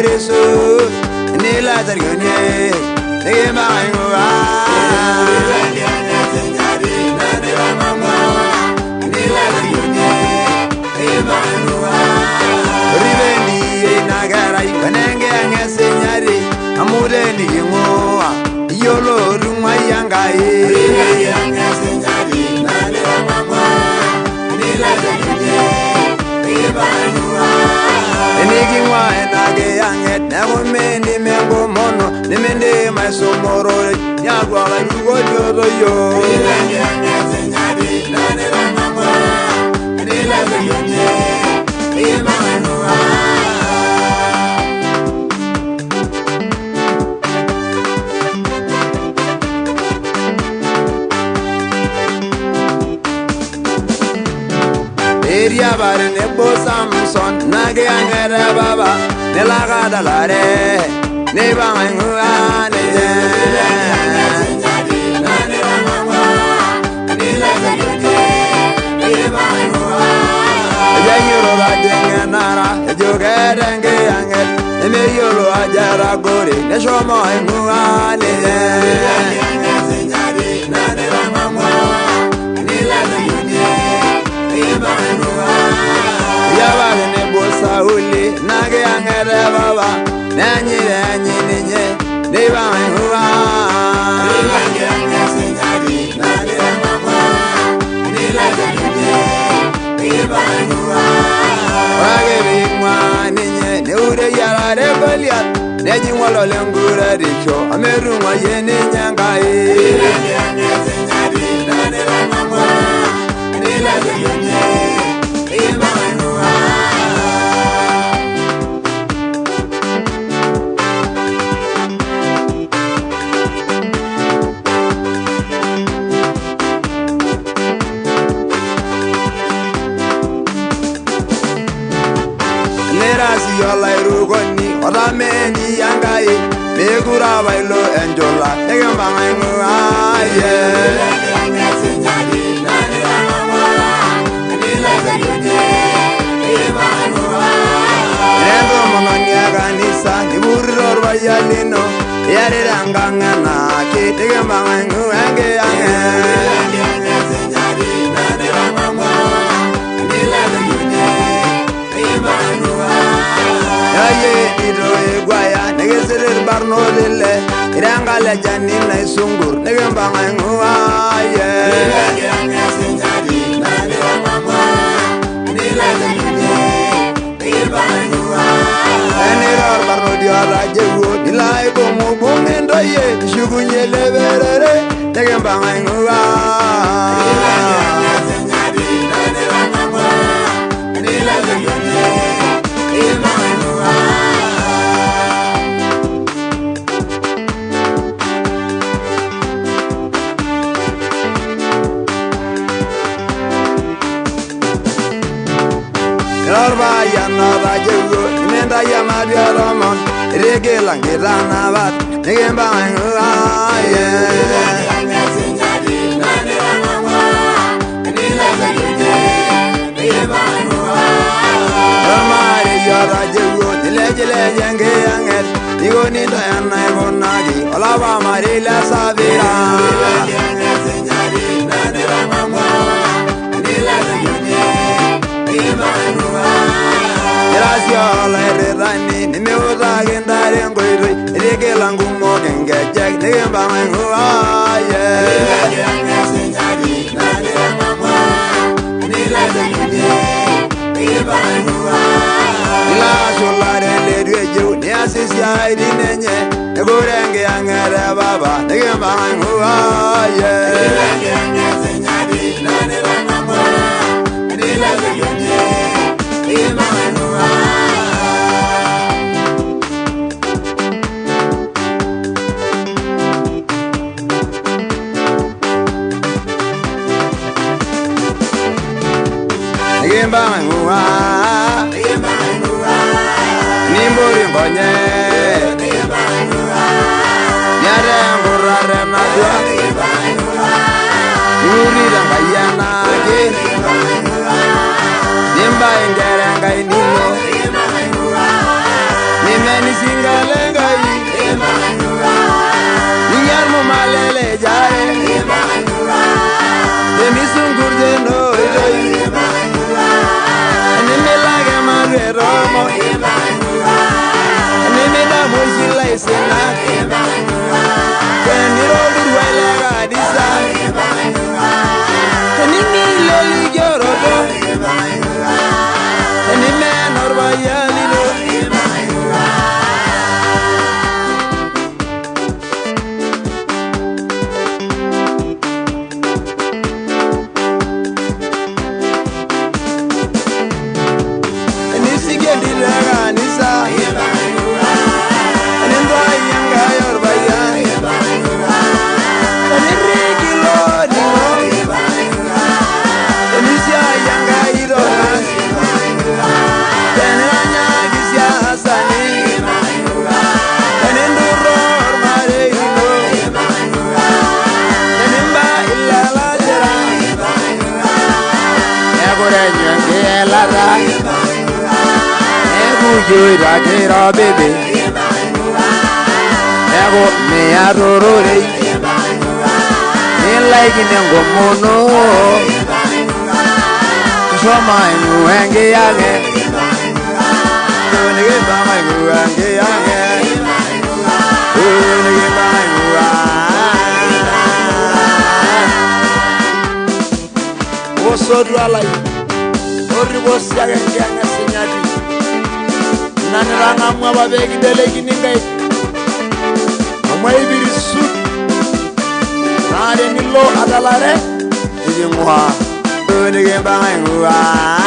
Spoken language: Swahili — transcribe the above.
Murisu Nila Targone Nema Ngua Rivendi Nagarai Banenge Angasenyari Amude Ningua Yolo Rumayangai Rivendi Angasenyari Nalera Mama Nila Targone Nema Ngua Enigingwa Enage Yanget Nagomendi Mengo Mono Nimende Masomoro Nyagwa Yugo Yodo Yo Rivendi Angasenyari Nalera Mama Nila Targone Nema Ngua Eria bare nebo Samson nage angere baba nelaga dalare ne bangua ne ya yoro la dengenara jogerenge angel me yoro ajara gore ne shomo ngua ne Yabale ne bosa uli nage angere baba nanyi nanyi ninye ne bangua nage angasenyari nage mama ni la dine ne bangua wage bingwa ninye ne ure yara de goliat ne jingwalo lengura dicho amerungwa yene nyangai nage angasenyari nage mama ni la dine Yola irugoni orameni yangai megura bailo enjola egambanga aye angasenyari nane mama nila zayune emanua rendo mononia ganisa niburro bayalino yare ranganga na ketegambanga ange angasenyari nane mama nila zayune emanua Aye nido egwaya negeserer barno lele irangala janina isungur negembanga ngua ye angasenyari nane mama nila dine ibangua enero barno diara jewo nilai bomu bomendo ye shugunye leberere negembanga ngua angasenyari nane mama nila dine Norvaya nova jewo nenda yamadia romon regela ngirana bat negemba aye angasenyari nane mama nila zayune ebangua Ramari yara jewo dilejele yange yangel nigoni dayana gonagi olaba marila sabira angasenyari nane mama nila zayune ebangua Gracias la redani ni me oda gendare ngoiri regela ngumo gengejek negemba aye angasenyari nane mama nila zayune ebangua la solare le dwejo ni asisia idinenye egorenge angara baba negemba aye angasenyari nane mama nila zayune ebangua Nebangua Nimburi mbonye Nyare mburare madwa Yuri rambayana ke Nimba ingere ngai nino Nime Nani singalenga Iyan mo malele jare Demi sungurje no Ani melage madre romo Ani meda mojila isena Kani rodu wele gadisa Ani mileli jorodo Ani menorba yalilo Jira jira baby Ego me arorore Ni like nengo mono Soma inu henge yange Nige bama inu henge yange Nige bama inu hange Oso dualai Oribo siya gengi sinyati Naniranga mwa babegi delegi ningai Amwa ibiri sut Nade nilo adalare Iji mwa Nige bama inu hange